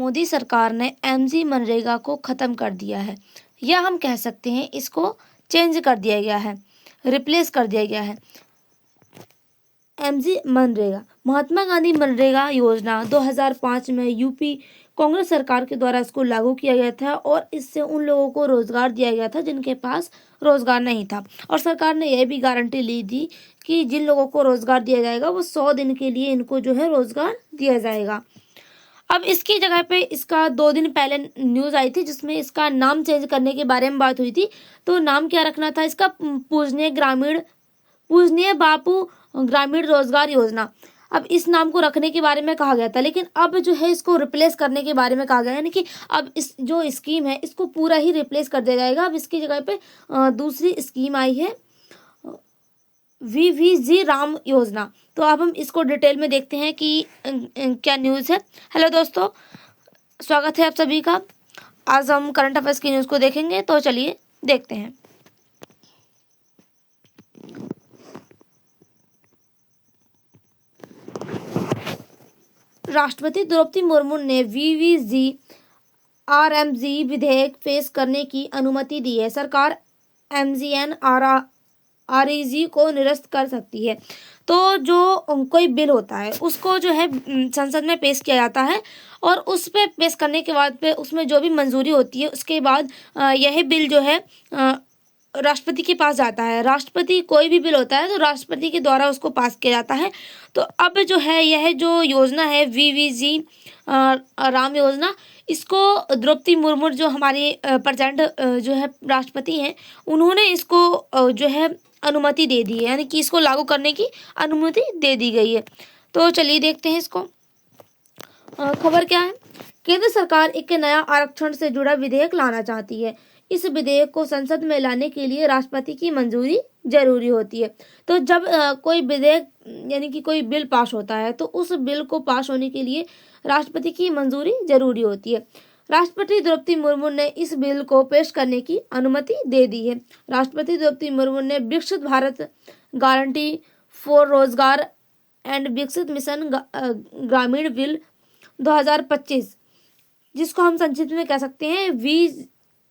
मोदी सरकार ने एमजी मनरेगा को खत्म कर दिया है, या हम कह सकते हैं इसको चेंज कर दिया गया है, रिप्लेस कर दिया गया है। एमजी मनरेगा, महात्मा गांधी मनरेगा योजना 2005 में यूपी कांग्रेस सरकार के द्वारा इसको लागू किया गया था और इससे उन लोगों को रोजगार दिया गया था जिनके पास रोजगार नहीं था। और सरकार ने यह भी गारंटी ली थी कि जिन लोगों को रोजगार दिया जाएगा वो 100 दिन के लिए इनको जो है रोजगार दिया जाएगा। अब इसकी जगह पे इसका 2 दिन पहले न्यूज आई थी जिसमें इसका नाम चेंज करने के बारे में बात हुई थी। तो नाम क्या रखना था इसका? पूजनीय बापू ग्रामीण रोजगार योजना। अब इस नाम को रखने के बारे में कहा गया था, लेकिन अब जो है इसको रिप्लेस करने के बारे में कहा गया है, यानी कि अब इस जो स्कीम है इसको पूरा ही रिप्लेस कर दिया जाएगा। अब इसकी जगह पे दूसरी स्कीम आई है वीवीजी राम योजना। तो अब हम इसको डिटेल में देखते हैं कि क्या न्यूज़ है। हेलो दोस्तों, स्वागत है आप सभी का। आज हम करंट अफेयर्स की न्यूज़ को देखेंगे, तो चलिए देखते हैं। राष्ट्रपति द्रौपदी मुर्मू ने वीवीजी-आरएमजी विधेयक पेश करने की अनुमति दी है। सरकार एमजीएनआरईजी को निरस्त कर सकती है। तो जो कोई बिल होता है उसको जो है संसद में पेश किया जाता है और उस पे पेश करने के बाद पे उसमें जो भी मंजूरी होती है उसके बाद यह बिल जो है राष्ट्रपति के पास जाता है। राष्ट्रपति कोई भी बिल होता है तो राष्ट्रपति के द्वारा उसको पास किया जाता है। तो अब जो है यह जो योजना है वीवीजी राम योजना, इसको द्रौपदी मुर्मू जो हमारी प्रेजेंट जो है राष्ट्रपति हैं, उन्होंने इसको जो है अनुमति दे दी है, यानी कि इसको लागू करने की अनुमति दे दी गई है। तो चलिए देखते हैं इसको। खबर क्या है? केंद्र सरकार एक नया आरक्षण से जुड़ा विधेयक लाना चाहती है। इस विधेयक को संसद में लाने के लिए राष्ट्रपति की मंजूरी जरूरी होती है। तो जब कोई विधेयक यानी कि कोई बिल पास होता है तो उस बिल को पास होने के लिए राष्ट्रपति की मंजूरी जरूरी होती है। राष्ट्रपति द्रौपदी मुर्मू ने इस बिल को पेश करने की अनुमति दे दी है। राष्ट्रपति द्रौपदी मुर्मू ने विकसित Bharat guarantee for Rozgar and विकसित मिशन ग्रामीण बिल 2025, जिसको हम संक्षिप्त में कह सकते हैं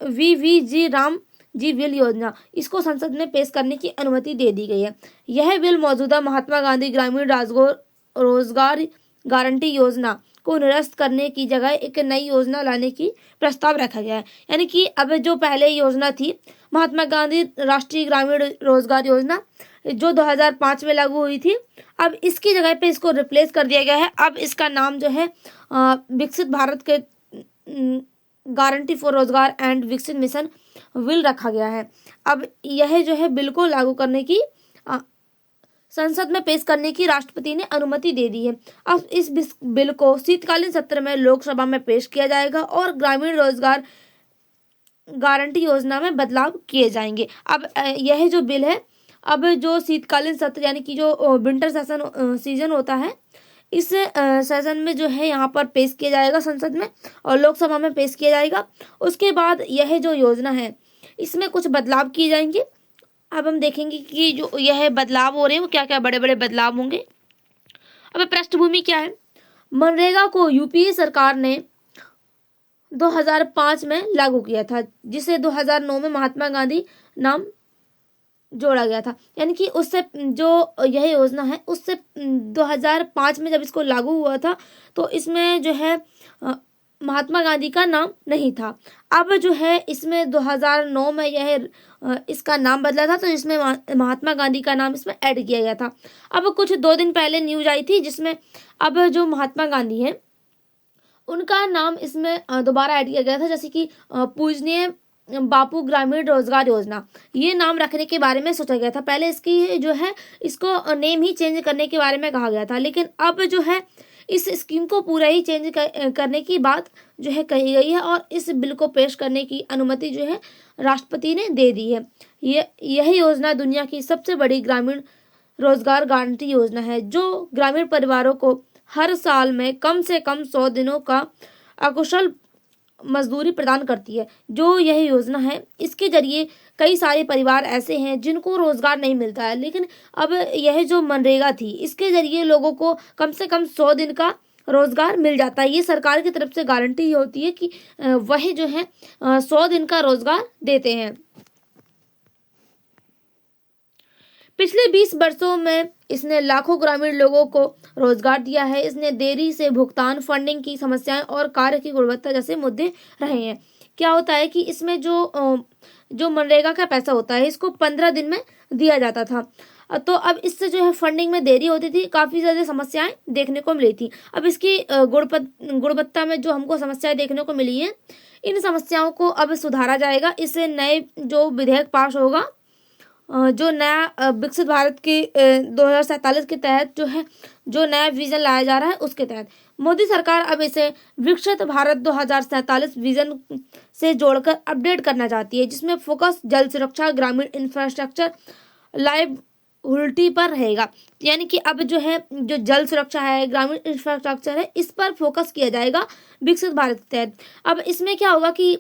वीवीजी राम जी बिल योजना, इसको संसद में पेश करने की अनुमति दे दी गई है। यह बिल मौजूदा महात्मा गांधी ग्रामीण रोजगार गारंटी योजना को निरस्त करने की जगह एक नई योजना लाने की प्रस्ताव रखा गया है। यानी कि अब जो पहले योजना थी महात्मा गांधी राष्ट्रीय ग्रामीण रोजगार योजना जो 2005 में लागू हुई थी, अब इसकी जगह पे इसको रिप्लेस कर दिया गया है। अब इसका नाम जो है विकसित भारत के गारंटी फॉर रोजगार एंड विकसित मिशन बिल रखा गया है। अब यह जो है बिल को लागू करने की संसद में पेश करने की राष्ट्रपति ने अनुमति दे दी है। अब इस बिल को शीतकालीन सत्र में लोकसभा में पेश किया जाएगा और ग्रामीण रोजगार गारंटी योजना में बदलाव किए जाएंगे। अब यह जो बिल है, अब जो शीतकालीन सत्र यानी कि जो विंटर सीजन होता है, इस सेशन में जो है यहाँ पर पेश किया जाएगा संसद में और लोकसभा में पेश किया जाएगा। उसके बाद यह जो योजना है इसमें कुछ बदलाव किए जाएंगे। अब हम देखेंगे कि जो यह बदलाव हो रहे हैं वो क्या क्या बड़े बड़े बदलाव होंगे। अब पृष्ठभूमि क्या है? मनरेगा को यूपीए सरकार ने 2005 में लागू किया था, जिसे 2009 में महात्मा गांधी नाम जोड़ा गया था। यानी कि उससे जो यह योजना है उससे 2005 में जब इसको लागू हुआ था तो इसमें जो है महात्मा गांधी का नाम नहीं था। अब जो है इसमें 2009 में यह इसका नाम बदला था, तो इसमें महात्मा गांधी का नाम इसमें ऐड किया गया था। अब कुछ 2 दिन पहले न्यूज आई थी जिसमें अब जो महात्मा गांधी हैं उनका नाम इसमें दोबारा ऐड किया गया था, जैसे कि पूजनीय बापू ग्रामीण रोजगार योजना, ये नाम रखने के बारे में सोचा गया था। पहले इसकी जो है इसको नेम ही चेंज करने के बारे में कहा गया था, लेकिन अब जो है इस स्कीम को पूरा ही चेंज करने की बात जो है कही गई है और इस बिल को पेश करने की अनुमति जो है राष्ट्रपति ने दे दी है। यह योजना दुनिया की सबसे बड़ी ग्रामीण रोजगार गारंटी योजना है जो ग्रामीण परिवारों को हर साल में कम से कम 100 दिनों का अकुशल मजदूरी प्रदान करती है। जो यह योजना है इसके जरिए कई सारे परिवार ऐसे हैं जिनको रोजगार नहीं मिलता है, लेकिन अब यह जो मनरेगा थी इसके जरिए लोगों को कम से कम 100 दिन का रोजगार मिल जाता है। ये सरकार की तरफ से गारंटी होती है कि वही जो है 100 दिन का रोजगार देते हैं। पिछले 20 वर्षों में इसने लाखों ग्रामीण लोगों को रोजगार दिया है। इसने देरी से भुगतान, फंडिंग की समस्याएं और कार्य की गुणवत्ता जैसे मुद्दे रहे हैं। क्या होता है कि इसमें जो मनरेगा का पैसा होता है इसको 15 दिन में दिया जाता था। तो अब इससे जो है फंडिंग में देरी होती थी, काफ़ी ज़्यादा समस्याएं देखने को मिली थी। अब इसकी गुणवत्ता में जो हमको समस्याएं देखने को मिली हैं, इन समस्याओं को अब सुधारा जाएगा। इससे नए जो विधेयक पास होगा, जो नया विकसित भारत के 2047 के तहत जो नया विजन लाया जा रहा है उसके तहत मोदी सरकार अब इसे विकसित भारत 2047 विजन से जोड़कर अपडेट करना चाहती है, जिसमें फोकस जल सुरक्षा, ग्रामीण इंफ्रास्ट्रक्चर, लाइवलिहुड पर रहेगा। यानी कि अब जो है जो जल सुरक्षा है, ग्रामीण इंफ्रास्ट्रक्चर है, इस पर फोकस किया जाएगा विकसित भारत के तहत। अब इसमें क्या होगा कि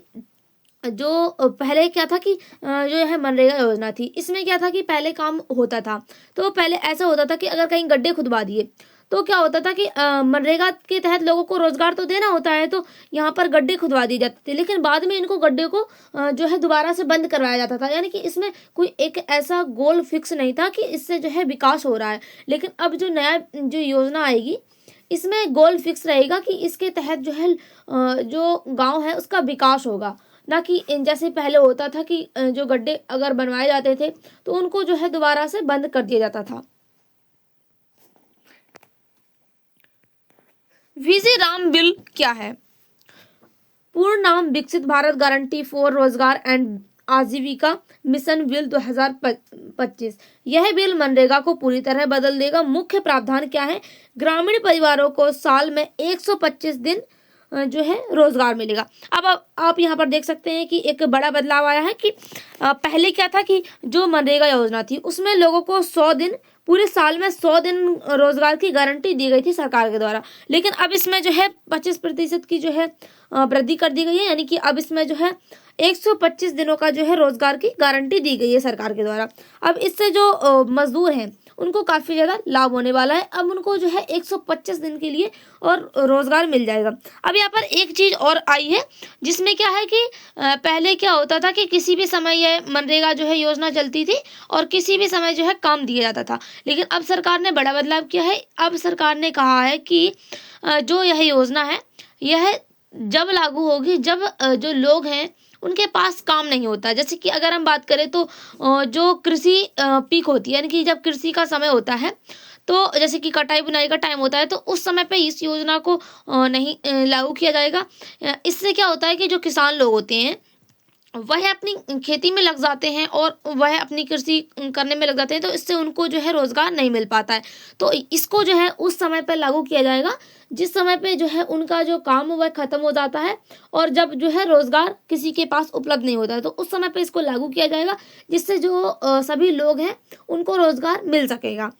जो पहले क्या था कि जो है मनरेगा योजना थी, इसमें क्या था कि पहले काम होता था तो पहले ऐसा होता था कि अगर कहीं गड्ढे खुदवा दिए तो क्या होता था कि मनरेगा के तहत लोगों को रोजगार तो देना होता है, तो यहाँ पर गड्ढे खुदवा दिए जाते थे, लेकिन बाद में इनको गड्ढे को जो है दोबारा से बंद करवाया जाता था। यानी कि इसमें कोई एक ऐसा गोल फिक्स नहीं था कि इससे जो है विकास हो रहा है। लेकिन अब जो नया जो योजना आएगी इसमें गोल फिक्स रहेगा कि इसके तहत जो है जो गाँव है उसका विकास होगा, ना कि जैसे पहले होता था कि जो गड्ढे अगर बनवाए जाते थे तो उनको जो है दोबारा से बंद कर दिया जाता था। वीजी राम बिल क्या है? पूर्ण नाम विकसित Bharat guarantee for Rozgar and Ajeevika mission bill 2025। यह बिल मनरेगा को पूरी तरह बदल देगा। मुख्य प्रावधान क्या है? ग्रामीण परिवारों को साल में 125 दिन जो है रोजगार मिलेगा। अब आप यहाँ पर देख सकते हैं कि एक बड़ा बदलाव आया है कि पहले क्या था कि जो मनरेगा योजना थी उसमें लोगों को 100 दिन, पूरे साल में 100 दिन रोजगार की गारंटी दी गई थी सरकार के द्वारा। लेकिन अब इसमें जो है 25% की जो है वृद्धि कर दी गई है। यानी कि अब इसमें जो है 125 दिनों का जो है रोजगार की गारंटी दी गई है सरकार के द्वारा। अब इससे जो मजदूर हैं उनको काफ़ी ज़्यादा लाभ होने वाला है। अब उनको जो है 125 दिन के लिए और रोजगार मिल जाएगा। अब यहाँ पर एक चीज़ और आई है जिसमें क्या है कि पहले क्या होता था कि किसी भी समय यह मनरेगा जो है योजना चलती थी और किसी भी समय जो है काम दिया जाता था। लेकिन अब सरकार ने बड़ा बदलाव किया है। अब सरकार ने कहा है कि जो यह योजना है यह जब लागू होगी जब जो लोग हैं उनके पास काम नहीं होता। जैसे कि अगर हम बात करें तो जो कृषि पीक होती है, यानी कि जब कृषि का समय होता है, तो जैसे कि कटाई बुनाई का टाइम होता है, तो उस समय पे इस योजना को नहीं लागू किया जाएगा। इससे क्या होता है कि जो किसान लोग होते हैं वह अपनी खेती में लग जाते हैं और वह अपनी कृषि करने में लग जाते हैं, तो इससे उनको जो है रोजगार नहीं मिल पाता है। तो इसको जो है उस समय पर लागू किया जाएगा जिस समय पे जो है उनका जो काम वह खत्म हो जाता है और जब जो है रोजगार किसी के पास उपलब्ध नहीं होता है, तो उस समय पे इसको लागू किया जाएगा जिससे जो सभी लोग हैं उनको रोजगार मिल सकेगा।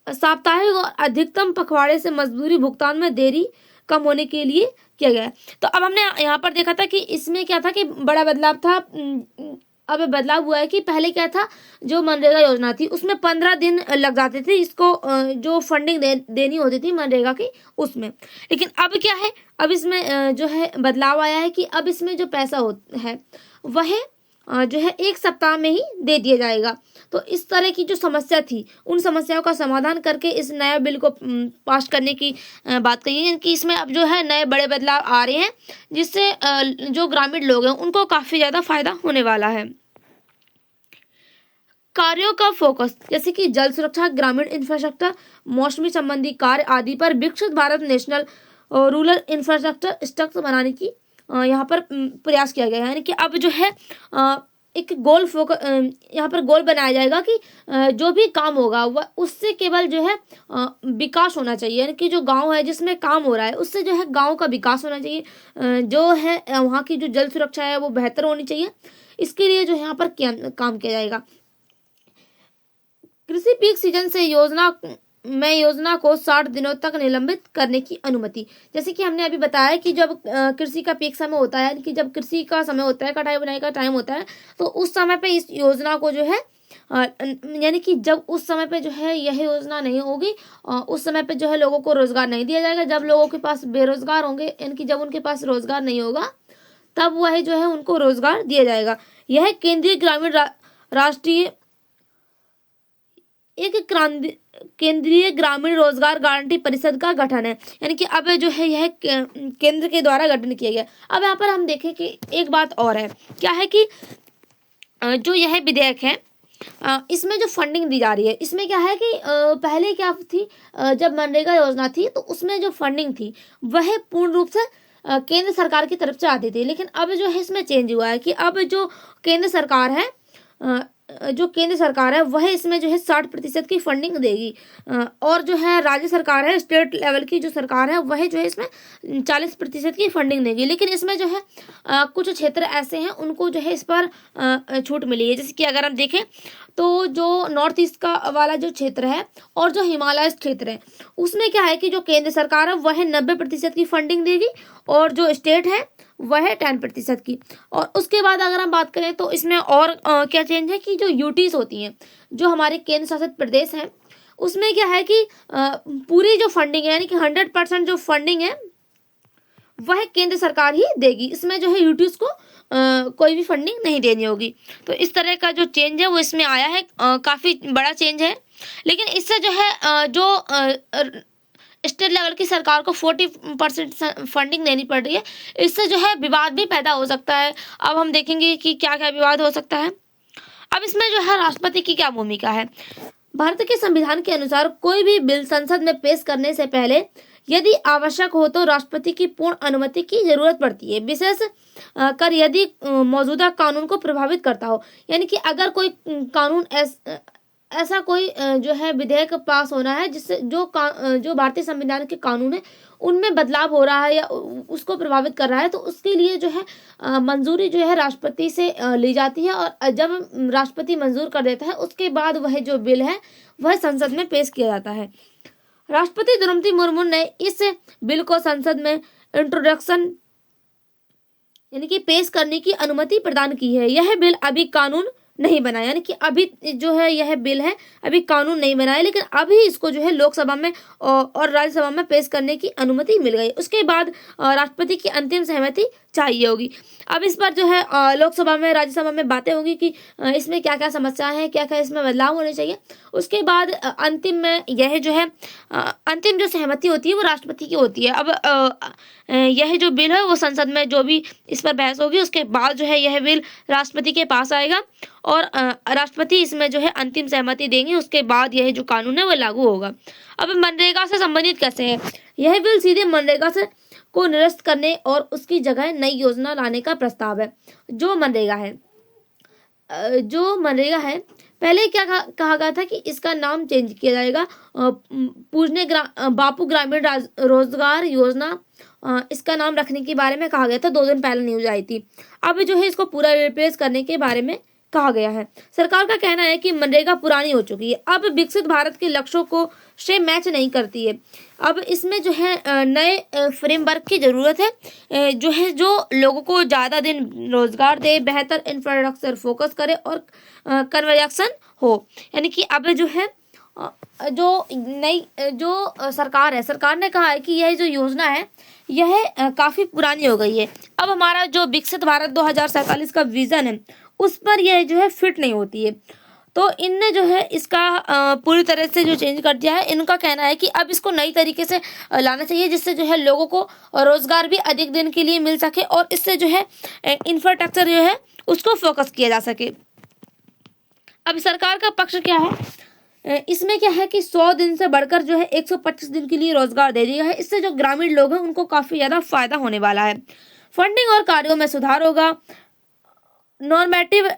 साप्ताहिक और अधिकतम पखवाड़े से मजदूरी भुगतान में देरी कम होने के लिए किया गया है। तो अब हमने यहाँ पर देखा था कि इसमें क्या था कि बड़ा बदलाव था। अब बदलाव हुआ है कि पहले क्या था, जो मनरेगा योजना थी उसमें 15 दिन लग जाते थे इसको जो फंडिंग देनी होती थी मनरेगा की उसमें। लेकिन अब क्या है, अब इसमें जो है बदलाव आया है कि अब इसमें जो पैसा है वह जो है 1 सप्ताह में ही दे दिया जाएगा। तो इस तरह की जो समस्या थी उन समस्याओं का समाधान करके इस नया बिल को पास करने की बात कही है कि इसमें अब जो है नए बड़े बदलाव आ रहे हैं जिससे जो ग्रामीण लोग हैं उनको काफ़ी ज़्यादा फायदा होने वाला है। कार्यों का फोकस जैसे कि जल सुरक्षा, ग्रामीण इंफ्रास्ट्रक्चर, मौसमी संबंधी कार्य आदि पर विकसित Bharat national rural infrastructure structure बनाने की यहाँ पर प्रयास किया गया है। यानी कि अब जो है एक गोल फोकस यहाँ पर गोल बनाया जाएगा कि जो भी काम होगा वह उससे केवल जो है विकास होना चाहिए। यानी कि जो गांव है जिसमें काम हो रहा है उससे जो है गांव का विकास होना चाहिए। जो है वहाँ की जो जल सुरक्षा है वो बेहतर होनी चाहिए। इसके लिए जो यहाँ पर काम किया जाएगा। कृषि पीक सीजन से योजना को 60 दिनों तक निलंबित करने की अनुमति। जैसे कि हमने अभी बताया कि जब कृषि का पीक समय होता है कि जब कृषि का समय होता है, कटाई बुनाई का टाइम होता है, तो उस समय पे इस योजना को जो है यानी कि जब उस समय पे जो है यह योजना नहीं होगी, उस समय पे जो है लोगों को रोजगार नहीं दिया जाएगा। जब लोगों के पास बेरोजगार होंगे, यानी कि जब उनके पास रोजगार नहीं होगा, तब वह जो है उनको रोजगार दिया जाएगा। यह केंद्रीय ग्रामीण राष्ट्रीय केंद्रीय ग्रामीण रोजगार गारंटी परिषद का गठन है, यानी कि अब जो है यह केंद्र के द्वारा गठन किया गया। अब यहाँ पर हम देखें कि एक बात और है, क्या है कि जो यह विधेयक है, इसमें जो फंडिंग दी जा रही है, इसमें क्या है कि पहले क्या थी, जब मनरेगा योजना थी तो उसमें जो फंडिंग थी वह पूर्ण रूप से केंद्र सरकार की तरफ से आती थी। लेकिन अब जो है इसमें चेंज हुआ है कि अब जो केंद्र सरकार है वह इसमें जो है 60% की फंडिंग देगी, और जो है राज्य सरकार है, स्टेट लेवल की जो सरकार है, वह जो है इसमें 40% की फंडिंग देगी। लेकिन इसमें जो है कुछ क्षेत्र ऐसे हैं उनको जो है इस पर छूट मिली है। जैसे कि अगर हम देखें तो जो नॉर्थ ईस्ट का वाला जो क्षेत्र है और जो हिमालय क्षेत्र है, उसमें क्या है कि जो केंद्र सरकार है वह 90% की फंडिंग देगी, और जो स्टेट है वह 10% की। और उसके बाद अगर हम बात करें तो इसमें और क्या चेंज है कि जो यूटीज होती हैं, जो हमारे केंद्र शासित प्रदेश हैं, उसमें क्या है कि पूरी जो फंडिंग है, यानी कि 100% जो फंडिंग है वह केंद्र सरकार ही देगी। इसमें जो है यूटीज को कोई भी फंडिंग नहीं देनी होगी। तो इस तरह का जो चेंज है वो इसमें आया है, काफ़ी बड़ा चेंज है। लेकिन इससे जो है जो स्टेट लेवल की सरकार को 40% फंडिंग देनी पड़ रही है, इससे जो है विवाद भी पैदा हो सकता है। अब हम देखेंगे कि क्या क्या विवाद हो सकता है। अब इसमें जो है राष्ट्रपति की क्या भूमिका है। भारत के संविधान के अनुसार कोई भी बिल संसद में पेश करने से पहले यदि आवश्यक हो तो राष्ट्रपति की पूर्ण अनुमति की जरूरत पड़ती है, विशेष कर यदि मौजूदा कानून को प्रभावित करता हो। यानी कि अगर कोई कानून ऐसा कोई जो है विधेयक पास होना है जिससे जो भारतीय संविधान के कानून है उनमें बदलाव हो रहा है या उसको प्रभावित कर रहा है, तो उसके लिए जो है मंजूरी जो है राष्ट्रपति से ली जाती है, और जब राष्ट्रपति मंजूर कर देता है उसके बाद वह जो बिल है वह संसद में पेश किया जाता है। राष्ट्रपति द्रौपदी मुर्मू ने इस बिल को संसद में इंट्रोडक्शन यानी कि पेश करने की अनुमति प्रदान की है। यह बिल अभी कानून नहीं बना, यानी कि अभी जो है यह बिल है अभी कानून नहीं बना है, लेकिन अभी इसको जो है लोकसभा में और राज्यसभा में पेश करने की अनुमति मिल गई। उसके बाद राष्ट्रपति की अंतिम सहमति चाहिए होगी। अब इस पर जो है लोकसभा में राज्यसभा में बातें होंगी कि इसमें क्या क्या समस्याएं हैं, क्या क्या इसमें बदलाव होने चाहिए। उसके बाद अंतिम में यह जो है अंतिम जो सहमति होती है वो राष्ट्रपति की होती है। अब यह जो बिल है वो संसद में जो भी इस पर बहस होगी उसके बाद जो है यह बिल राष्ट्रपति के पास आएगा, और राष्ट्रपति इसमें जो है अंतिम सहमति देंगे। उसके बाद यह जो कानून है वो लागू होगा। अब मनरेगा से संबंधित कैसे है, यह बिल सीधे मनरेगा से को निरस्त करने और उसकी जगह नई योजना लाने का प्रस्ताव है। जो मनरेगा है पहले क्या कहा गया था कि इसका नाम चेंज किया जाएगा, पूजने बापू ग्रामीण रोजगार योजना इसका नाम रखने के बारे में कहा गया था। 2 दिन पहले न्यूज आई थी। अब जो है इसको पूरा रिप्लेस करने के बारे में कहा गया है। सरकार का कहना है कि मनरेगा पुरानी हो चुकी है, अब विकसित भारत के लक्ष्यों को से मैच नहीं करती है। अब इसमें जो है नए फ्रेमवर्क की जरूरत है, जो लोगों को ज़्यादा दिन रोजगार दे, बेहतर इंफ्रास्ट्रक्चर फोकस करे और कन्वर्जेंशन हो। यानी कि अब जो है जो नई जो सरकार ने कहा है कि यह जो योजना है यह काफ़ी पुरानी हो गई है। अब हमारा जो विकसित भारत 2047 का विजन है उस पर यह जो है फिट नहीं होती है। तो इनने जो है इसका पूरी तरह से जो चेंज कर दिया है। इनका कहना है कि अब इसको नई तरीके से लाना चाहिए, जिससे जो है लोगों को रोजगार भी अधिक दिन के लिए मिल सके और इससे जो है इंफ्रास्ट्रक्चर जो है उसको फोकस किया जा सके। अब सरकार का पक्ष क्या है, इसमें क्या है कि 100 दिन से बढ़कर जो है 125 दिन के लिए रोजगार दे दिया है। इससे जो ग्रामीण लोग हैं उनको काफ़ी ज़्यादा फायदा होने वाला है। फंडिंग और कार्यों में सुधार होगा, नॉर्मेटिव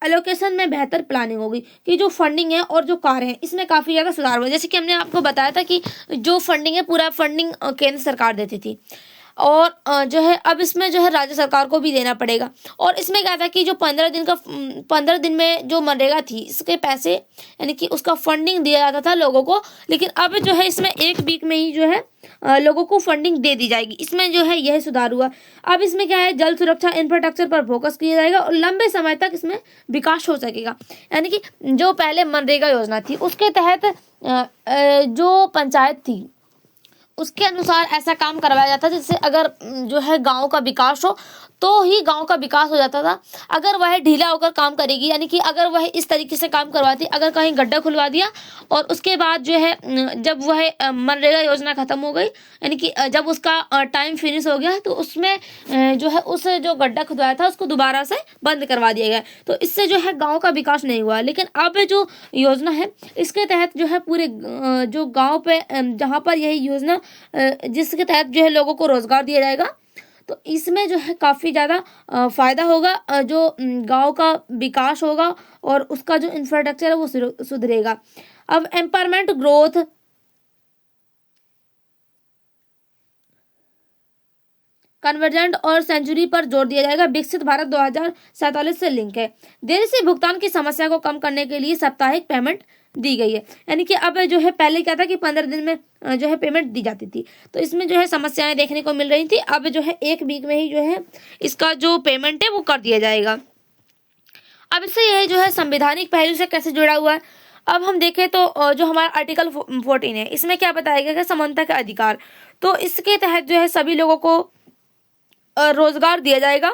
एलोकेशन में बेहतर प्लानिंग होगी कि जो फंडिंग है और जो कार्य है इसमें काफ़ी ज़्यादा सुधार हुआ। जैसे कि हमने आपको बताया था कि जो फंडिंग है पूरा फंडिंग केंद्र सरकार देती थी। और जो है अब इसमें जो है राज्य सरकार को भी देना पड़ेगा। और इसमें क्या था कि जो 15 दिन में जो मनरेगा थी इसके पैसे यानी कि उसका फंडिंग दिया जाता था लोगों को, लेकिन अब जो है इसमें 1 वीक में ही जो है लोगों को फंडिंग दे दी जाएगी। इसमें जो है यह सुधार हुआ। अब इसमें क्या है, जल सुरक्षा इंफ्रास्ट्रक्चर पर फोकस किया जाएगा और लंबे समय तक इसमें विकास हो सकेगा। यानी कि जो पहले मनरेगा योजना थी उसके तहत जो पंचायत थी उसके अनुसार ऐसा काम करवाया जाता था, जिससे अगर जो है गांव का विकास हो तो ही गांव का विकास हो जाता था। अगर वह ढीला होकर काम करेगी, यानी कि अगर वह इस तरीके से काम करवाती, अगर कहीं गड्ढा खुलवा दिया और उसके बाद जो है जब वह मनरेगा योजना खत्म हो गई, यानी कि जब उसका टाइम फिनिश हो गया तो उसमें जो है उस जो गड्ढा खुदवाया था उसको दोबारा से बंद करवा दिया गया। तो इससे जो है गाँव का विकास नहीं हुआ। लेकिन अब जो योजना है इसके तहत जो है पूरे जो गाँव पे जहाँ पर यही योजना जिसके तहत जो है लोगों को रोजगार दिया जाएगा, तो इसमें जो है काफ़ी ज़्यादा फायदा होगा। जो गांव का विकास होगा और उसका जो इंफ्रास्ट्रक्चर है वो सुधरेगा। अब एम्पावरमेंट, ग्रोथ, कन्वर्जेंट और सेंचुरी पर जोर दिया जाएगा। विकसित भारत 2047 से लिंक है। देरी से भुगतान की समस्या को कम करने के लिए साप्ताहिक पेमेंट दी गई है। यानी कि अब जो है पहले क्या था कि 15 दिन में जो है पेमेंट दी जाती थी, तो इसमें जो है समस्याएं देखने को मिल रही थी। अब जो है 1 वीक में ही जो है इसका जो पेमेंट है वो कर दिया जाएगा। अब इससे यह जो है संवैधानिक पहलू से कैसे जुड़ा हुआ है, अब हम देखें तो जो हमारा आर्टिकल 14 है इसमें क्या बताया गया है, समानता का अधिकार। तो इसके तहत जो है सभी लोगों को रोजगार दिया जाएगा,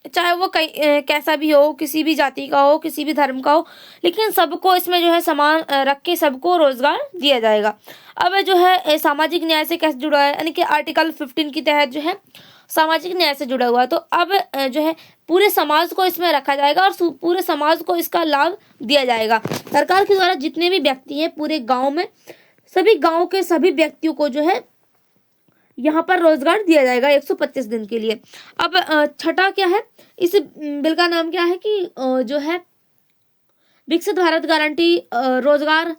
चाहे वो कहीं कैसा भी हो, किसी भी जाति का हो, किसी भी धर्म का हो, लेकिन सबको इसमें जो है समान रख के सबको रोजगार दिया जाएगा। अब जो है सामाजिक न्याय से कैसे जुड़ा है, यानी कि आर्टिकल 15 के तहत जो है सामाजिक न्याय से जुड़ा हुआ है। तो अब जो है पूरे समाज को इसमें रखा जाएगा और पूरे समाज को इसका लाभ दिया जाएगा। सरकार के द्वारा जितने भी व्यक्ति हैं पूरे गाँव में, सभी गाँव के सभी व्यक्तियों को जो है यहाँ पर रोजगार दिया जाएगा 125 दिन के लिए। अब छठा क्या है, इस बिल का नाम क्या है कि जो है विकसित भारत गारंटी रोजगार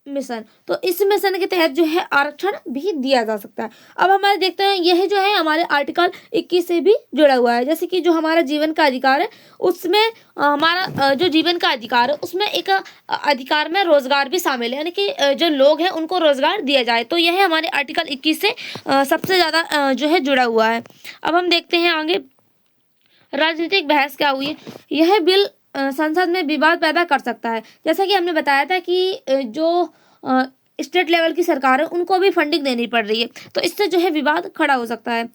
मिशन। तो इस मिशन के तहत जो है आरक्षण भी दिया जा सकता है। अब हमारे देखते हैं यह जो है हमारे आर्टिकल 21 से भी जुड़ा हुआ है। जैसे कि जो हमारा जीवन का अधिकार है उसमें हमारा जो जीवन का अधिकार है उसमें एक अधिकार में रोजगार भी शामिल है, यानी कि जो लोग हैं उनको रोजगार दिया जाए। तो यह हमारे आर्टिकल 21 से सबसे ज़्यादा जो है जुड़ा हुआ है। अब हम देखते हैं आगे राजनीतिक बहस क्या हुई है। यह बिल संसद में विवाद पैदा कर सकता है। जैसा कि हमने बताया था कि जो स्टेट लेवल की सरकार है उनको भी फंडिंग देनी पड़ रही है, तो इससे जो है विवाद खड़ा हो सकता है।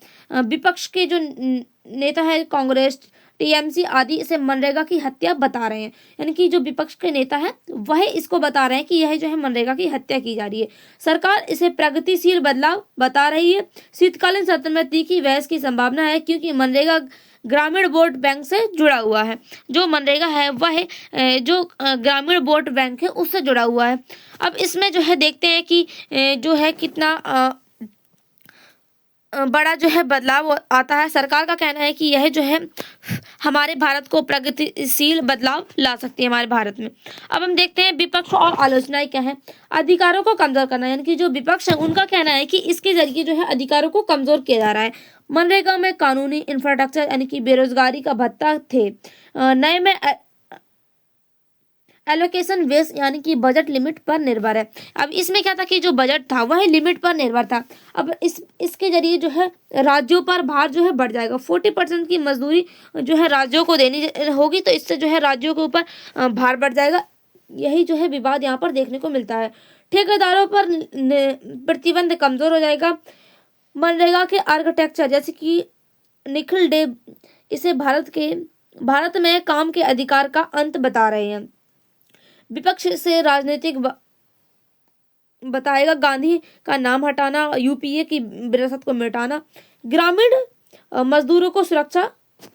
विपक्ष के जो नेता है कांग्रेस, टीएमसी आदि इसे मनरेगा की हत्या बता रहे हैं, यानी कि जो विपक्ष के नेता है वह इसको बता रहे हैं कि यह जो है मनरेगा की हत्या की जा रही है। सरकार इसे प्रगतिशील बदलाव बता रही है। शीतकालीन सत्र में तीखी बहस की संभावना है क्योंकि मनरेगा ग्रामीण वोट बैंक से जुड़ा हुआ है। जो मनरेगा है वह जो ग्रामीण वोट बैंक है उससे जुड़ा हुआ है। अब इसमें जो है देखते हैं कि जो है कितना बड़ा जो है बदलाव आता है। सरकार का कहना है कि यह जो है हमारे भारत को प्रगतिशील बदलाव ला सकती है हमारे भारत में। अब हम देखते हैं विपक्ष और आलोचनाएं क्या है। अधिकारों को कमजोर करना, यानी कि जो विपक्ष है उनका कहना है कि इसके जरिए जो है अधिकारों को कमजोर किया जा रहा है। मनरेगा में कानूनी इंफ्रास्ट्रक्चर यानी कि बेरोजगारी का भत्ता थे, नए में एलोकेशन बेस यानी कि बजट लिमिट पर निर्भर है। अब इसमें क्या था कि जो बजट था वह लिमिट पर निर्भर था। अब इसके जरिए जो है राज्यों पर भार जो है बढ़ जाएगा। 40% की मजदूरी जो है राज्यों को देनी होगी, तो इससे जो है राज्यों के ऊपर भार बढ़ जाएगा। यही जो है विवाद यहाँ पर देखने को मिलता है। ठेकेदारों पर प्रतिबंध कमजोर हो जाएगा। मनरेगा के आर्किटेक्चर जैसे कि निखिल डेब इसे भारत में काम के अधिकार का अंत बता रहे हैं। विपक्ष से राजनीतिक बताएगा। गांधी का नाम हटाना, यूपीए की विरासत को मिटाना, ग्रामीण मजदूरों को सुरक्षा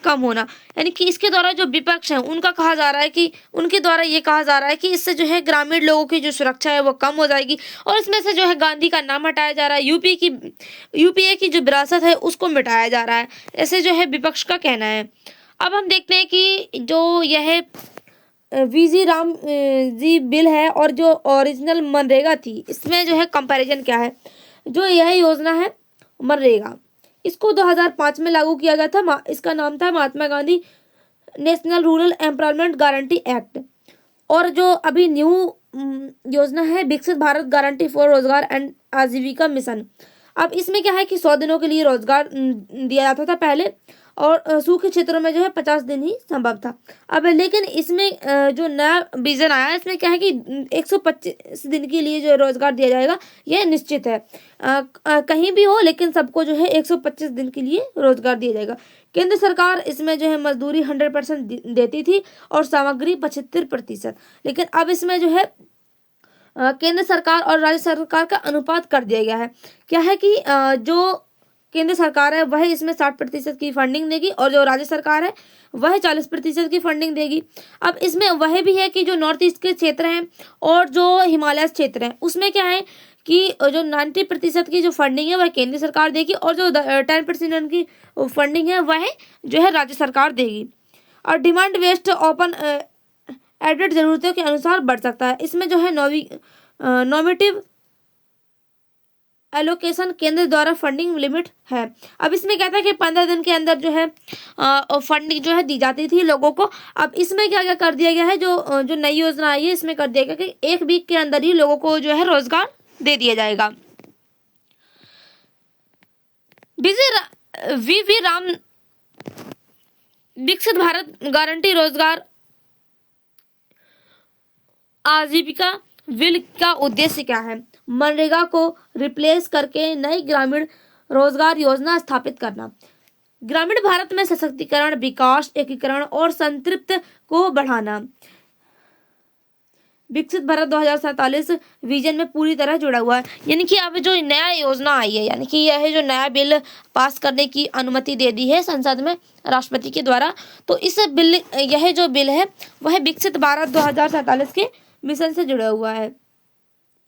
कम होना, यानी कि इसके द्वारा जो विपक्ष है उनका कहा जा रहा है कि उनके द्वारा ये कहा जा रहा है कि इससे जो है ग्रामीण लोगों की जो सुरक्षा है वो कम हो जाएगी और इसमें से जो है गांधी का नाम हटाया जा रहा है। यूपीए की जो विरासत है उसको मिटाया जा रहा है, ऐसे जो है विपक्ष का कहना है। अब हम देखते हैं कि जो यह वीजी राम जी बिल है और जो ओरिजिनल मनरेगा थी, इसमें जो है कंपैरिजन क्या है। जो यह योजना है मनरेगा, इसको 2005 में लागू किया गया था। इसका नाम था Mahatma Gandhi national rural employment guarantee act. और जो अभी न्यू योजना है Viksit Bharat guarantee for Rozgar and Ajeevika mission. अब इसमें क्या है कि 100 दिनों के लिए रोजगार दिया जाता था पहले, और सूखे क्षेत्रों में जो है 50 दिन ही संभव था। अब लेकिन इसमें जो नया विजन आया है, इसमें क्या है कि 125 दिन के लिए जो रोजगार दिया जाएगा, यह निश्चित है। कहीं भी हो लेकिन सबको जो है 125 दिन के लिए रोजगार दिया जाएगा। केंद्र सरकार इसमें जो है मजदूरी 100% देती थी और सामग्री 75%। लेकिन अब इसमें जो है केंद्र सरकार और राज्य सरकार का अनुपात कर दिया गया है। क्या है कि जो केंद्र सरकार है वह इसमें 60% की फंडिंग देगी और जो राज्य सरकार है वह 40% की फंडिंग देगी। अब इसमें वह भी है कि जो नॉर्थ ईस्ट के क्षेत्र हैं और जो हिमालय क्षेत्र हैं, उसमें क्या है कि जो 90% की जो फंडिंग है वह केंद्र सरकार देगी और जो 10% की फंडिंग है वह जो है राज्य सरकार देगी। और डिमांड बेस्ड ओपन एडेड जरूरतों के अनुसार बढ़ सकता है। इसमें जो है नॉमिटिव एलोकेशन केंद्र द्वारा फंडिंग लिमिट है। अब इसमें क्या था कि 15 दिन के अंदर जो है फंडिंग जो है दी जाती थी लोगों को। अब इसमें क्या क्या कर दिया गया है, जो नई योजना आई है इसमें कर दिया गया कि 1 वीक के अंदर ही लोगों को जो है रोजगार दे दिया जाएगा। वी राम विकसित भारत गारंटी रोजगार आजीविका बिल का उद्देश्य क्या है। मनरेगा को रिप्लेस करके नई ग्रामीण रोजगार योजना स्थापित करना। ग्रामीण भारत में सशक्तिकरण, विकास, एकीकरण और संतृप्त को बढ़ाना। विकसित भारत 2047 विजन में पूरी तरह जुड़ा हुआ है। यानी कि अब जो नया योजना आई है, यानी कि यह जो नया बिल पास करने की अनुमति दे दी है संसद में राष्ट्रपति के द्वारा, तो इस बिल यह जो बिल है वह विकसित भारत 2047 के मिशन से जुड़ा हुआ है।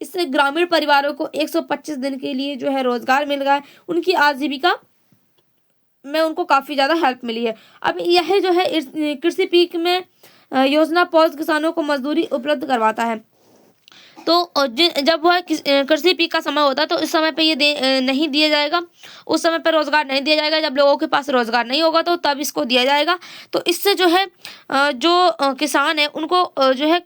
इससे ग्रामीण परिवारों को 125 दिन के लिए जो है रोजगार मिल गया है, उनकी आजीविका में उनको काफी ज्यादा हेल्प मिली है। अब यह जो है कृषि पीक में योजना पौध किसानों को मजदूरी उपलब्ध करवाता है। तो जब वह कृषि पीक का समय होता है तो इस समय पे ये नहीं दिया जाएगा, उस समय पे रोजगार नहीं दिया जाएगा। जब लोगों के पास रोजगार नहीं होगा तो तब इसको दिया जाएगा। तो इससे जो है जो किसान है उनको जो है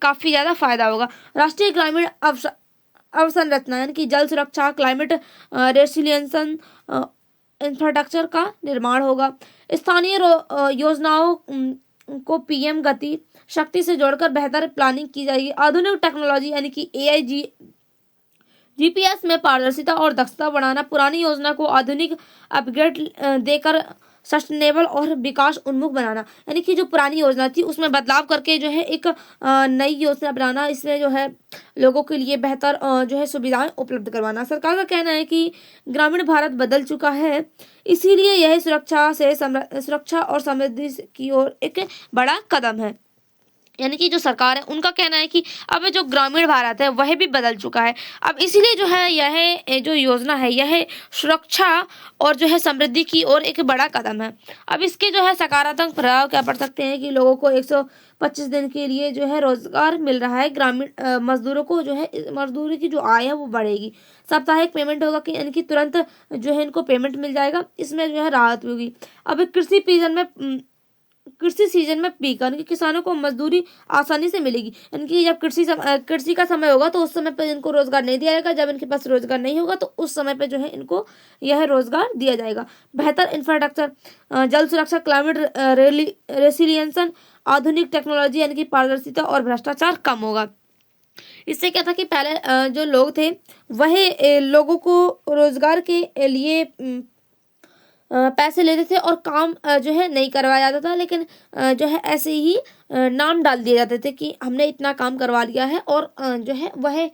काफी ज्यादा फायदा होगा। राष्ट्रीय ग्रामीण अवसंरचना यानी कि जल सुरक्षा, क्लाइमेट रेसिलियंसन, इंफ्रास्ट्रक्चर का निर्माण होगा। स्थानीय योजनाओं को पीएम गति शक्ति से जोड़कर बेहतर प्लानिंग की जाएगी। आधुनिक टेक्नोलॉजी यानी कि एआई जीपीएस में पारदर्शिता और दक्षता बढ़ाना। पुरानी योजना को आधुनिक अपग्रेड देकर सस्टेनेबल और विकास उन्मुख बनाना। यानी कि जो पुरानी योजना थी उसमें बदलाव करके जो है एक नई योजना बनाना, इसमें जो है लोगों के लिए बेहतर जो है सुविधाएं उपलब्ध करवाना। सरकार का कहना है कि ग्रामीण भारत बदल चुका है, इसीलिए यह सुरक्षा और समृद्धि की ओर एक बड़ा कदम है। यानी कि जो सरकार है उनका कहना है कि अब जो ग्रामीण भारत है वह भी बदल चुका है। अब इसीलिए जो है यह जो योजना है यह सुरक्षा और जो है समृद्धि की ओर एक बड़ा कदम है। अब इसके जो है सकारात्मक प्रभाव क्या पड़ सकते हैं कि लोगों को 125 दिन के लिए जो है रोजगार मिल रहा है। ग्रामीण मजदूरों को जो है मजदूरी की जो आय है वो बढ़ेगी। साप्ताहिक पेमेंट होगा कि यानी कि तुरंत जो है इनको पेमेंट मिल जाएगा, इसमें जो है राहत होगी। अब कृषि सीजन में पीक यानी कि किसानों को मजदूरी आसानी से मिलेगी। यानी कि जब कृषि का समय होगा तो उस समय पर इनको रोजगार नहीं दिया जाएगा, जब इनके पास रोजगार नहीं होगा तो उस समय पे जो है इनको यह रोजगार दिया जाएगा। बेहतर इंफ्रास्ट्रक्चर, जल सुरक्षा, क्लाइमेट रेसिलियंसन, आधुनिक टेक्नोलॉजी यानी कि पारदर्शिता और भ्रष्टाचार कम होगा। इससे क्या था कि पहले जो लोग थे वह लोगों को रोजगार के लिए पैसे लेते थे और काम जो है नहीं करवाया जाता था, लेकिन जो है ऐसे ही नाम डाल दिए जाते थे कि हमने इतना काम करवा लिया है, और जो है वह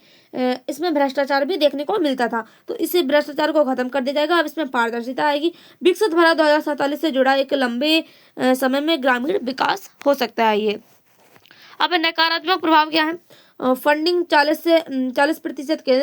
इसमें भ्रष्टाचार भी देखने को मिलता था। तो इसी भ्रष्टाचार को खत्म कर दिया जाएगा। अब इसमें पारदर्शिता आएगी। विकसित भारत 2047 से जुड़ा एक लंबे समय में ग्रामीण विकास हो सकता है। ये अब नकारात्मक प्रभाव क्या है। फंडिंग 40% के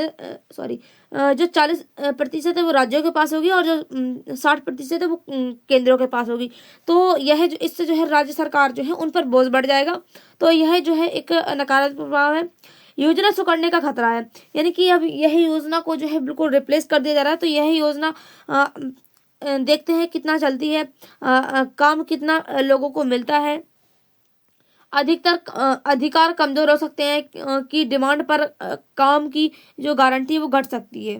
सॉरी जो 40% है वो राज्यों के पास होगी, और जो 60% है वो केंद्रों के पास होगी। तो यह जो इससे जो है राज्य सरकार जो है उन पर बोझ बढ़ जाएगा। तो यह जो है एक नकारात्मक प्रभाव है। योजना सिकुड़ने का खतरा है, यानी कि अब यही योजना को जो है बिल्कुल रिप्लेस कर दिया जा रहा है। तो यही योजना देखते हैं कितना चलती है, काम कितना लोगों को मिलता है। अधिकार कमजोर हो सकते हैं, कि डिमांड पर काम की जो गारंटी है वो घट सकती है।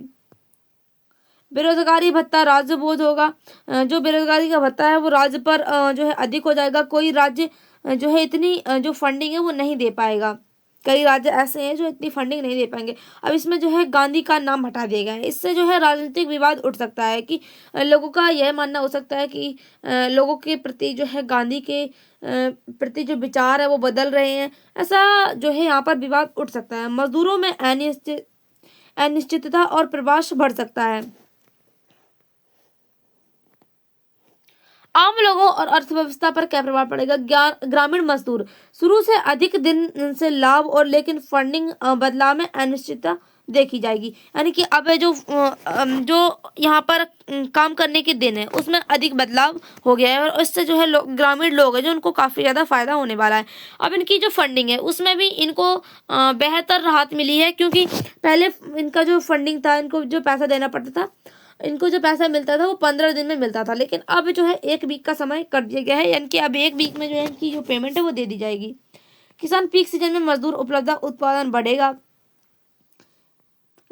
बेरोजगारी भत्ता राज्य बोझ होगा। जो बेरोजगारी का भत्ता है वो राज्य पर जो है अधिक हो जाएगा। कोई राज्य जो है इतनी जो फंडिंग है वो नहीं दे पाएगा। कई राज्य ऐसे हैं जो इतनी फंडिंग नहीं दे पाएंगे। अब इसमें जो है गांधी का नाम हटा दिया गया है। इससे जो है राजनीतिक विवाद उठ सकता है, कि लोगों का यह मानना हो सकता है कि लोगों के प्रति जो है गांधी के प्रति जो विचार है वो बदल रहे हैं। ऐसा जो है यहाँ पर विवाद उठ सकता है। मजदूरों में अनिश्चितता और प्रवास बढ़ सकता है। आम लोगों और अर्थव्यवस्था पर क्या प्रभाव पड़ेगा? ग्रामीण मजदूर शुरू से अधिक दिन से लाभ और लेकिन फंडिंग बदलाव में अनिश्चितता देखी जाएगी। यानी कि अब जो यहाँ पर काम करने के दिन है उसमें अधिक बदलाव हो गया है, और इससे जो है ग्रामीण लोग हैं जो उनको काफी ज्यादा फायदा होने वाला है। अब इनकी जो फंडिंग है उसमें भी इनको बेहतर राहत मिली है, क्योंकि पहले इनका जो फंडिंग था, इनको जो पैसा देना पड़ता था, इनको जो पैसा मिलता था वो 15 दिन में मिलता था, लेकिन अब जो है 1 वीक का समय कर दिया गया है। यानी कि अब 1 वीक में जो है इनकी जो पेमेंट है वो दे दी जाएगी। किसान पीक सीजन में मजदूर उपलब्धता उत्पादन बढ़ेगा।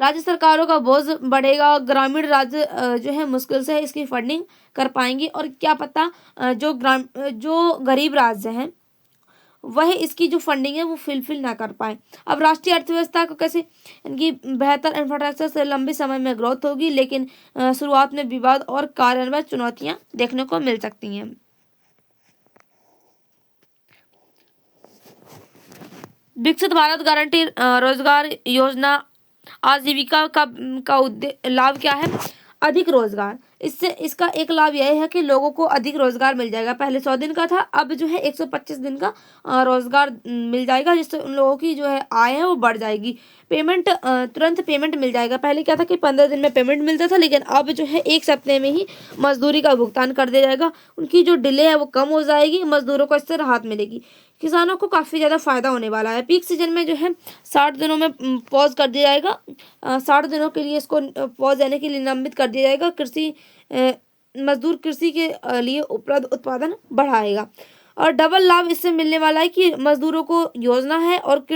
राज्य सरकारों का बोझ बढ़ेगा। ग्रामीण राज्य जो है मुश्किल से इसकी फंडिंग कर पाएंगे, और क्या पता जो गरीब राज्य हैं वह इसकी जो फंडिंग है वो फिलफिल ना कर पाए। अब राष्ट्रीय अर्थव्यवस्था को कैसे, इनकी बेहतर इंफ्रास्ट्रक्चर से लंबे समय में ग्रोथ होगी, लेकिन शुरुआत में विवाद और कार्यान्वयन चुनौतियां देखने को मिल सकती हैं। विकसित भारत गारंटी रोजगार योजना आजीविका का लाभ क्या है? अधिक रोजगार। इससे इसका एक लाभ यह है कि लोगों को अधिक रोजगार मिल जाएगा। पहले 100 दिन का था, अब जो है 125 दिन का रोजगार मिल जाएगा, जिससे उन लोगों की जो है आय है वो बढ़ जाएगी। पेमेंट तुरंत पेमेंट मिल जाएगा। पहले क्या था कि 15 दिन में पेमेंट मिलता था, लेकिन अब जो है 1 सप्ताह में ही मजदूरी का भुगतान कर दिया जाएगा। उनकी जो डिले है वो कम हो जाएगी, मजदूरों को इससे राहत मिलेगी। किसानों को काफी ज्यादा फायदा होने वाला है। पीक सीजन में जो है 60 दिनों में पॉज कर दिया जाएगा। 60 दिनों के लिए इसको पॉज देने के लिए निलंबित कर दिया जाएगा। मजदूर कृषि के लिए उपलब्ध उत्पादन बढ़ाएगा, और डबल लाभ इससे मिलने वाला है कि मजदूरों को योजना है और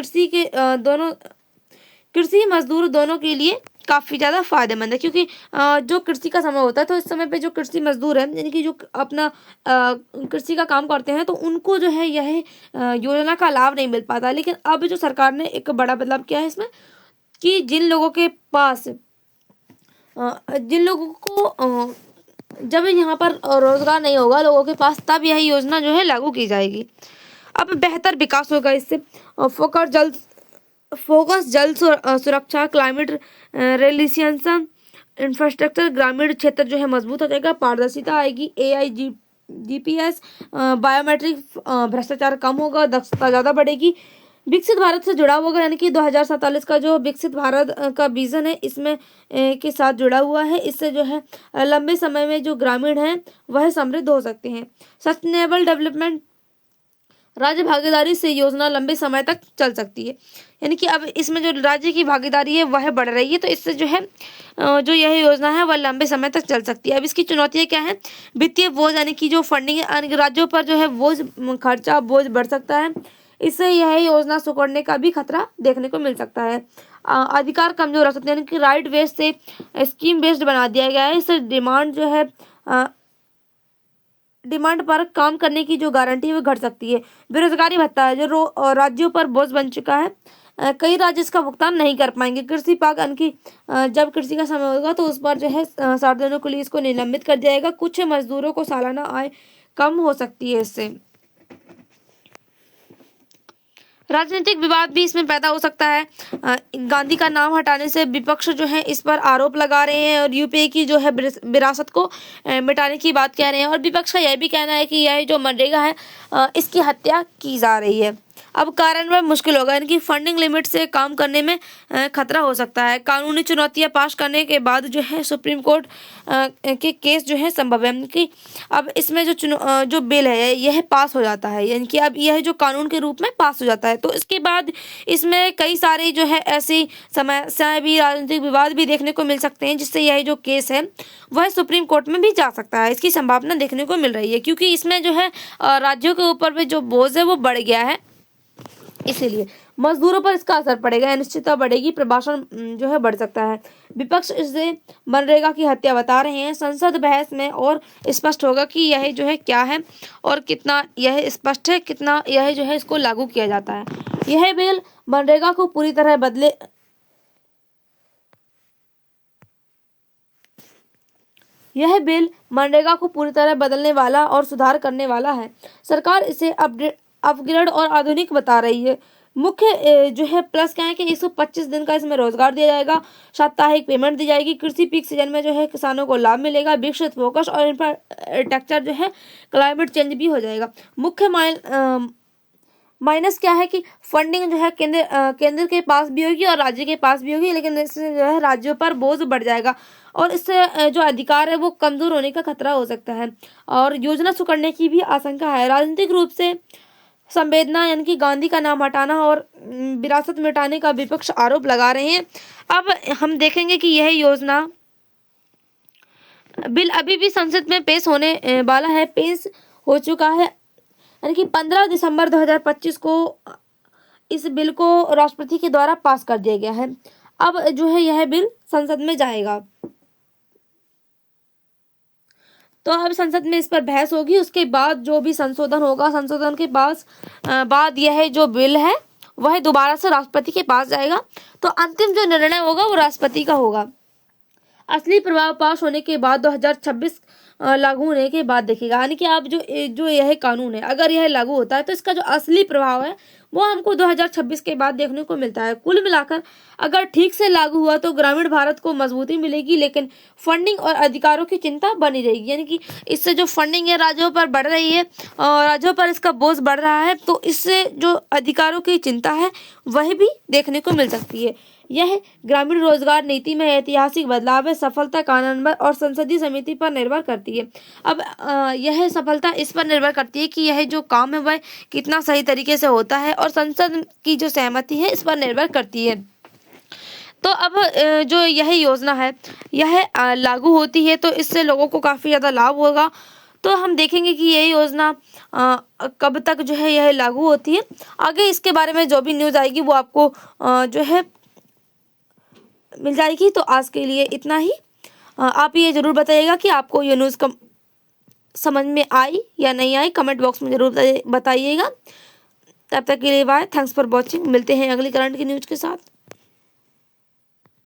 कृषि मजदूर दोनों के लिए काफी ज्यादा फायदेमंद है। क्योंकि जो कृषि का समय होता है तो इस समय पे जो कृषि मजदूर है, यानी कि जो अपना कृषि का काम करते हैं, तो उनको जो है यह योजना का लाभ नहीं मिल पाता। लेकिन अब जो सरकार ने एक बड़ा बदलाव किया है इसमें, कि जिन लोगों को जब यहाँ पर रोजगार नहीं होगा लोगों के पास, तब यह योजना जो है लागू की जाएगी। अब बेहतर विकास होगा इससे। फोकस जल सुरक्षा, क्लाइमेट रेलिसियंस, इंफ्रास्ट्रक्चर, ग्रामीण क्षेत्र जो है मजबूत हो जाएगा। पारदर्शिता आएगी। AI GPS, बायोमेट्रिक, भ्रष्टाचार कम होगा, दक्षता ज्यादा बढ़ेगी। विकसित भारत से जुड़ा होगा, यानी कि 2047 का जो विकसित भारत का विजन है इसमें के साथ जुड़ा हुआ है। इससे जो है लंबे समय में जो ग्रामीण हैं वह समृद्ध हो सकते हैं। सस्टेनेबल डेवलपमेंट, राज्य भागीदारी से योजना लंबे समय तक चल सकती है। यानी कि अब इसमें जो राज्य की भागीदारी है वह बढ़ रही है, तो इससे जो है जो यह योजना है वह लंबे समय तक चल सकती है। अब इसकी चुनौतियां क्या है? वित्तीय बोझ, यानी कि जो फंडिंग है राज्यों पर जो है खर्चा बोझ बढ़ सकता है। इससे यह योजना सिकुड़ने का भी खतरा देखने को मिल सकता है। अधिकार कमजोर हो सकते हैं, यानी कि राइट बेस्ड से स्कीम बेस्ड बना दिया गया है। इससे डिमांड पर काम करने की जो गारंटी है वो घट सकती है। बेरोजगारी भत्ता है जो राज्यों पर बोझ बन चुका है। कई राज्य इसका भुगतान नहीं कर पाएंगे। कृषि पाक, यानी कि जब कृषि का समय होगा तो उस पर जो है 60 दिनों के लिए इसको निलंबित कर दिया जाएगा। कुछ मजदूरों को सालाना आय कम हो सकती है इससे। राजनीतिक विवाद भी इसमें पैदा हो सकता है। गांधी का नाम हटाने से विपक्ष जो है इस पर आरोप लगा रहे हैं, और यूपीए की जो है विरासत को मिटाने की बात कह रहे हैं। और विपक्ष का यह भी कहना है कि यह जो मनरेगा है इसकी हत्या की जा रही है। अब कार्यान्वयन मुश्किल होगा, इनकी फंडिंग लिमिट से काम करने में खतरा हो सकता है। कानूनी चुनौतियां पास करने के बाद जो है सुप्रीम कोर्ट के केस जो है संभव है कि अब इसमें जो बिल है यह पास हो जाता है, यानी कि अब यह जो कानून के रूप में पास हो जाता है, तो इसके बाद इसमें कई सारे जो है ऐसी समस्याएं भी, राजनीतिक विवाद भी देखने को मिल सकते हैं, जिससे यह जो केस है वह सुप्रीम कोर्ट में भी जा सकता है। इसकी संभावना देखने को मिल रही है, क्योंकि इसमें जो है राज्यों के ऊपर भी जो बोझ है वो बढ़ गया है, इसीलिए मजदूरों पर इसका असर पड़ेगा, अनिश्चितता बढ़ेगी, प्रभाषण जो है बढ़ सकता है। विपक्ष इसे मनरेगा की हत्या बता रहे हैं। संसद बहस में और स्पष्ट होगा कि यह जो है क्या है और कितना यह स्पष्ट है, कितना यह जो है इसको लागू किया जाता है। यह बिल मनरेगा को पूरी तरह बदले यह बिल मनरेगा को पूरी तरह बदलने वाला और सुधार करने वाला है। सरकार इसे अपग्रेड और आधुनिक बता रही है। मुख्य जो है प्लस क्या है कि 125 दिन का इसमें रोजगार दिया जाएगा, साप्ताहिक पेमेंट दी जाएगी, कृषि पीक सीजन में जो है किसानों को लाभ मिलेगा, विकसित फोकस और इंफ्रास्ट्रक्चर जो है क्लाइमेट चेंज भी हो जाएगा। मुख्य माइनस क्या है कि फंडिंग जो है केंद्र के पास भी होगी और राज्य के पास भी होगी, लेकिन इससे जो है राज्यों पर बोझ बढ़ जाएगा और इससे जो अधिकार है वो कमजोर होने का खतरा हो सकता है और योजना सुकड़ने की भी आशंका है। राजनीतिक रूप से संवेदना यानी कि गांधी का नाम हटाना और विरासत मिटाने का विपक्ष आरोप लगा रहे हैं। अब हम देखेंगे कि यह योजना बिल अभी भी संसद में पेश होने वाला है, पेश हो चुका है, यानी कि 15 दिसंबर 2025 को इस बिल को राष्ट्रपति के द्वारा पास कर दिया गया है। अब जो है यह बिल संसद में जाएगा, तो अब संसद में इस पर बहस होगी, उसके बाद जो भी संशोधन होगा, संशोधन के बाद यह जो बिल है वह दोबारा से राष्ट्रपति के पास जाएगा, तो अंतिम जो निर्णय होगा वो राष्ट्रपति का होगा। असली प्रभाव पास होने के बाद 2026 लागू होने के बाद देखेगा, यानी कि आप जो यह कानून है अगर यह लागू होता है तो इसका जो असली प्रभाव है वो हमको 2026 के बाद देखने को मिलता है। कुल मिलाकर अगर ठीक से लागू हुआ तो ग्रामीण भारत को मजबूती मिलेगी, लेकिन फंडिंग और अधिकारों की चिंता बनी रहेगी, यानी कि इससे जो फंडिंग है राज्यों पर बढ़ रही है और राज्यों पर इसका बोझ बढ़ रहा है, तो इससे जो अधिकारों की चिंता है वह भी देखने को मिल सकती है। यह ग्रामीण रोजगार नीति में ऐतिहासिक बदलाव है। सफलता कानून और संसदीय समिति पर निर्भर करती है। अब यह सफलता इस पर निर्भर करती है कि यह जो काम है वह कितना सही तरीके से होता है, और संसद की जो सहमति है इस पर निर्भर करती है। तो अब जो यह योजना है यह लागू होती है तो इससे लोगों को काफ़ी ज़्यादा लाभ होगा। तो हम देखेंगे कि यह योजना कब तक जो है यह लागू होती है। आगे इसके बारे में जो भी न्यूज़ आएगी वो आपको जो है मिल जाएगी। तो आज के लिए इतना ही। आप ये ज़रूर बताइएगा कि आपको ये न्यूज़ समझ में आई या नहीं आई, कमेंट बॉक्स में ज़रूर बताइएगा। तब तक के लिए बाय, थैंक्स फॉर वॉचिंग। मिलते हैं अगली करंट की न्यूज़ के साथ।